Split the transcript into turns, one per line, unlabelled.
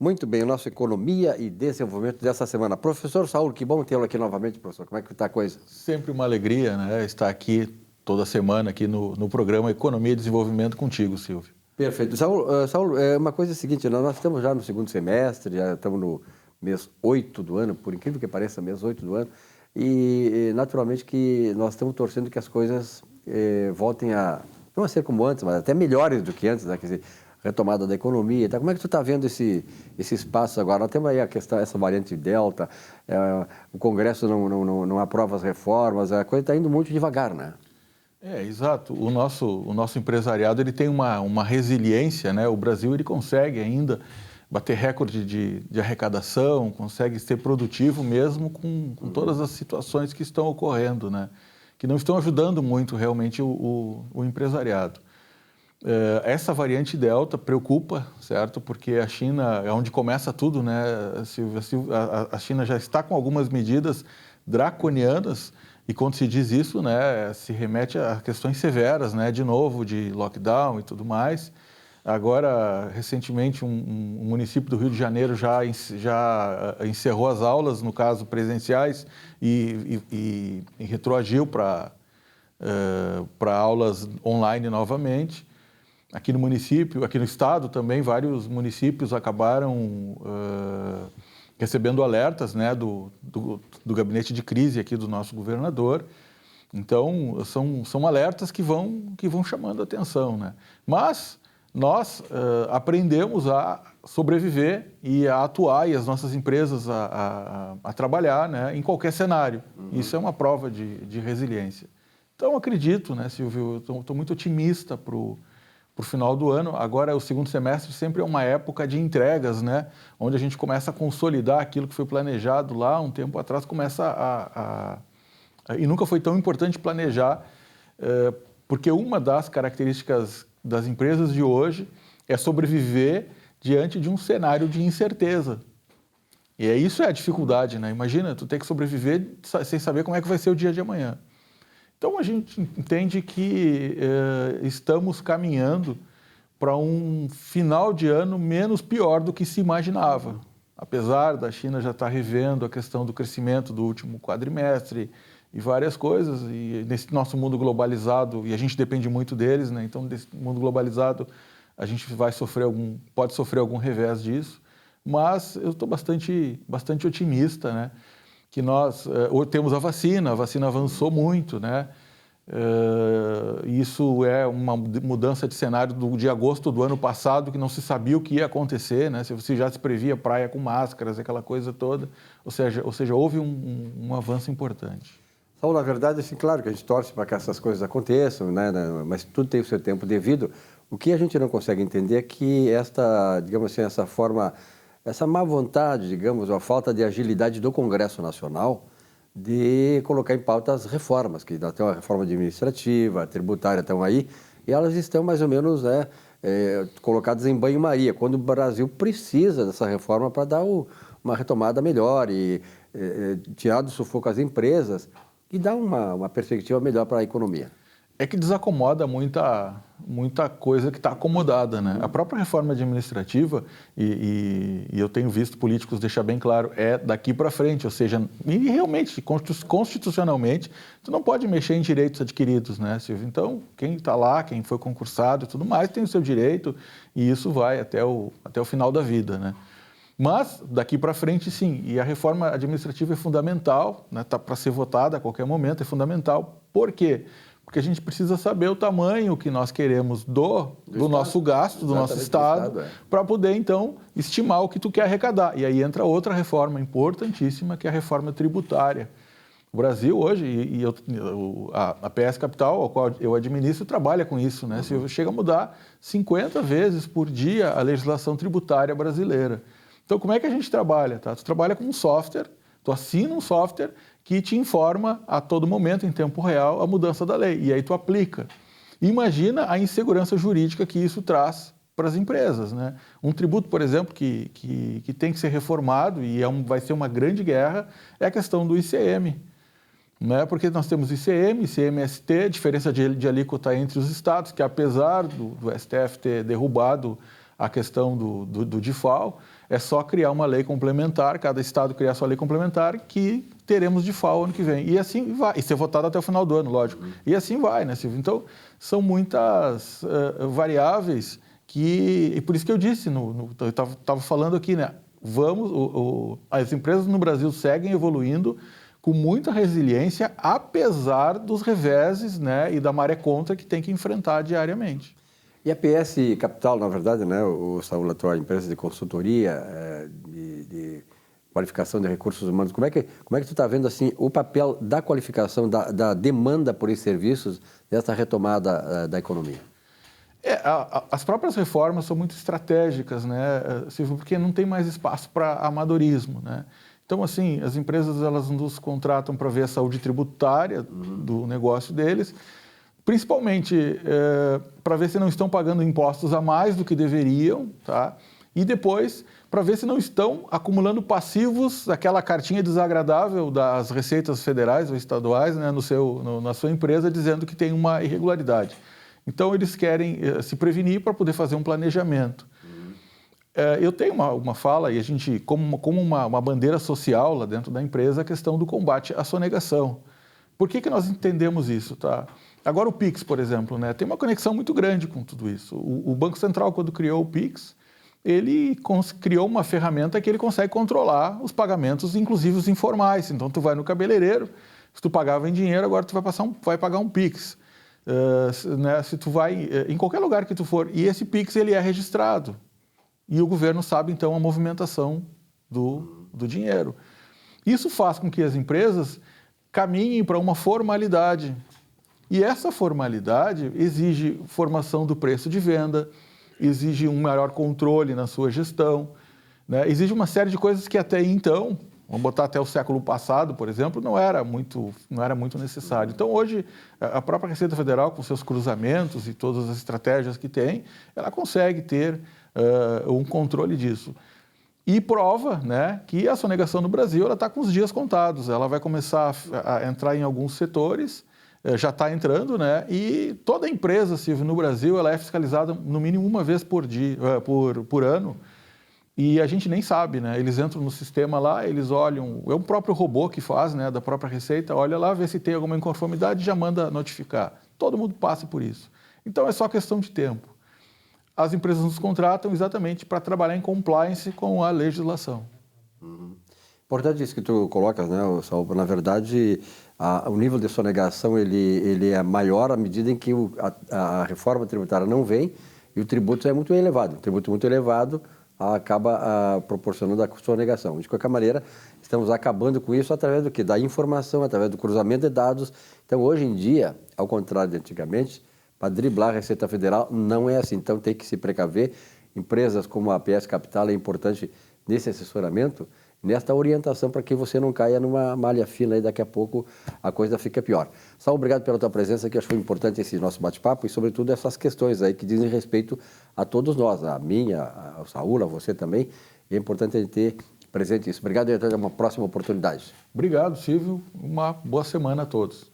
Muito bem, nossa economia e desenvolvimento dessa semana. Professor Saul, que bom tê-lo aqui novamente, professor. Como é que está a coisa?
Sempre uma alegria, né, estar aqui toda semana aqui no programa Economia e Desenvolvimento contigo, Silvio.
Perfeito. Saul, uma coisa é a seguinte, nós estamos já no segundo semestre, já estamos no mês 8 do ano, por incrível que pareça, mês 8 do ano, e naturalmente que nós estamos torcendo que as coisas voltem a, não a ser como antes, mas até melhores do que antes, né? Quer dizer, retomada da economia. Então, como é que tu está vendo esse espaço agora? Nós temos aí a questão, essa variante Delta, o Congresso não aprova as reformas, a coisa está indo muito devagar, né?
Exato. O nosso empresariado ele tem uma resiliência, né? O Brasil ele consegue ainda bater recorde de arrecadação, consegue ser produtivo mesmo com todas as situações que estão ocorrendo, né? Que não estão ajudando muito realmente o empresariado. Essa variante Delta preocupa, certo? Porque a China é onde começa tudo, né, Silvia? A China já está com algumas medidas draconianas e quando se diz isso, né, se remete a questões severas, né, de novo, de lockdown e tudo mais. Agora, recentemente, um município do Rio de Janeiro já encerrou as aulas, no caso presenciais, e retroagiu para aulas online novamente. Aqui no município, aqui no estado também, vários municípios acabaram recebendo alertas, né, do gabinete de crise aqui do nosso governador. Então, são alertas que vão chamando a atenção, né? Mas nós aprendemos a sobreviver e a atuar, e as nossas empresas a trabalhar, né, em qualquer cenário. Isso é uma prova de resiliência. Então, acredito, né, Silvio, estou muito otimista para o final do ano. Agora, o segundo semestre sempre é uma época de entregas, né? Onde a gente começa a consolidar aquilo que foi planejado lá um tempo atrás, e nunca foi tão importante planejar, porque uma das características das empresas de hoje é sobreviver diante de um cenário de incerteza. E isso é a dificuldade, né? Imagina, tu ter que sobreviver sem saber como é que vai ser o dia de amanhã. Então, a gente entende que estamos caminhando para um final de ano menos pior do que se imaginava. Apesar da China já estar revendo a questão do crescimento do último quadrimestre e várias coisas, e nesse nosso mundo globalizado, e a gente depende muito deles, né? Então, nesse mundo globalizado, a gente pode sofrer algum revés disso, mas eu estou bastante otimista, né? Que nós temos a vacina avançou muito, né? Isso é uma mudança de cenário de agosto do ano passado, que não se sabia o que ia acontecer, né? Se já se previa praia com máscaras, aquela coisa toda, ou seja, houve um avanço importante.
Saul, na verdade, assim, claro que a gente torce para que essas coisas aconteçam, né? Mas tudo tem o seu tempo devido. O que a gente não consegue entender é que digamos assim, essa má vontade, digamos, a falta de agilidade do Congresso Nacional de colocar em pauta as reformas, que ainda tem uma reforma administrativa, tributária estão aí, e elas estão mais ou menos, né, colocadas em banho-maria, quando o Brasil precisa dessa reforma para dar uma retomada melhor e tirar do sufoco as empresas e dar uma perspectiva melhor para a economia.
É que desacomoda muita coisa que está acomodada, né? A própria reforma administrativa, e eu tenho visto políticos deixar bem claro, é daqui para frente, ou seja, e realmente, constitucionalmente, tu não pode mexer em direitos adquiridos, né, Silvio? Então, quem está lá, quem foi concursado e tudo mais, tem o seu direito, e isso vai até o final da vida, né? Mas, daqui para frente, sim, e a reforma administrativa é fundamental, né? Tá para ser votada a qualquer momento, é fundamental. Por quê? Porque a gente precisa saber o tamanho que nós queremos do nosso gasto, do nosso Estado, para poder, então, estimar o que tu quer arrecadar. E aí entra outra reforma importantíssima, que é a reforma tributária. O Brasil hoje, a PS Capital, ao qual eu administro, trabalha com isso, né? Se chega a mudar 50 vezes por dia a legislação tributária brasileira. Então, como é que a gente trabalha? Tá? Tu trabalha com um software, tu assina um software que te informa a todo momento, em tempo real, a mudança da lei. E aí tu aplica. Imagina a insegurança jurídica que isso traz para as empresas, né? Um tributo, por exemplo, que tem que ser reformado e vai ser uma grande guerra, é a questão do ICM. Né? Porque nós temos ICM, ICMST, diferença de alíquota entre os estados, que apesar do STF ter derrubado a questão do DIFAL, é só criar uma lei complementar, cada estado criar sua lei complementar, que teremos de FAO ano que vem. E assim vai, e ser votado até o final do ano, lógico. E assim vai, né, Silvio? Então, são muitas variáveis e por isso que eu disse, eu estava falando aqui, né, as empresas no Brasil seguem evoluindo com muita resiliência, apesar dos reveses, né, e da maré contra que tem que enfrentar diariamente.
E a PS Capital, na verdade, né, Saúl, a tua empresa de consultoria, de qualificação de recursos humanos, como é que tu está vendo assim, o papel da qualificação, da demanda por esses serviços, dessa retomada da economia?
As próprias reformas são muito estratégicas, né, Silvio, porque não tem mais espaço para amadorismo, né? Então, assim, as empresas elas nos contratam para ver a saúde tributária do negócio deles, principalmente para ver se não estão pagando impostos a mais do que deveriam, tá? E depois para ver se não estão acumulando passivos, aquela cartinha desagradável das receitas federais ou estaduais, né, na sua empresa, dizendo que tem uma irregularidade. Então, eles querem se prevenir para poder fazer um planejamento. Eu tenho uma fala, e a gente, como uma bandeira social lá dentro da empresa, a questão do combate à sonegação. Por que nós entendemos isso? Tá? Agora, o Pix, por exemplo, né, tem uma conexão muito grande com tudo isso. O Banco Central, quando criou o Pix, ele criou uma ferramenta que ele consegue controlar os pagamentos, inclusive os informais. Então, tu vai no cabeleireiro, se tu pagava em dinheiro, agora tu vai pagar um Pix. Né, se tu vai em qualquer lugar que tu for, e esse Pix ele é registrado. E o governo sabe, então, a movimentação do dinheiro. Isso faz com que as empresas caminhem para uma formalidade. E essa formalidade exige formação do preço de venda, exige um maior controle na sua gestão, né? Exige uma série de coisas que até então, vamos botar até o século passado, por exemplo, não era muito necessário. Então, hoje, a própria Receita Federal, com seus cruzamentos e todas as estratégias que tem, ela consegue ter um controle disso. E prova, né, que a sonegação no Brasil está com os dias contados. Ela vai começar a entrar em alguns setores, já está entrando, né, e toda empresa, Silvio, no Brasil, ela é fiscalizada no mínimo uma vez por ano. E a gente nem sabe, né? Eles entram no sistema lá, eles olham, é o próprio robô que faz, né, da própria Receita, olha lá, vê se tem alguma inconformidade e já manda notificar. Todo mundo passa por isso. Então é só questão de tempo. As empresas nos contratam exatamente para trabalhar em compliance com a legislação.
Importante isso que tu colocas, né, Saúl? Na verdade, o nível de sonegação ele é maior à medida em que a reforma tributária não vem e o tributo é muito elevado. O tributo muito elevado acaba proporcionando a sonegação. De qualquer maneira, estamos acabando com isso através do quê? Da informação, através do cruzamento de dados. Então, hoje em dia, ao contrário de antigamente, para driblar a Receita Federal não é assim. Então, tem que se precaver. Empresas como a PS Capital é importante nesse assessoramento, nesta orientação para que você não caia numa malha fina e daqui a pouco a coisa fica pior. Saúl, obrigado pela tua presença aqui, acho que foi importante esse nosso bate-papo e sobretudo essas questões aí que dizem respeito a todos nós, a mim, ao Saúl, a você também, e é importante a gente ter presente isso. Obrigado e até uma próxima oportunidade.
Obrigado, Silvio, uma boa semana a todos.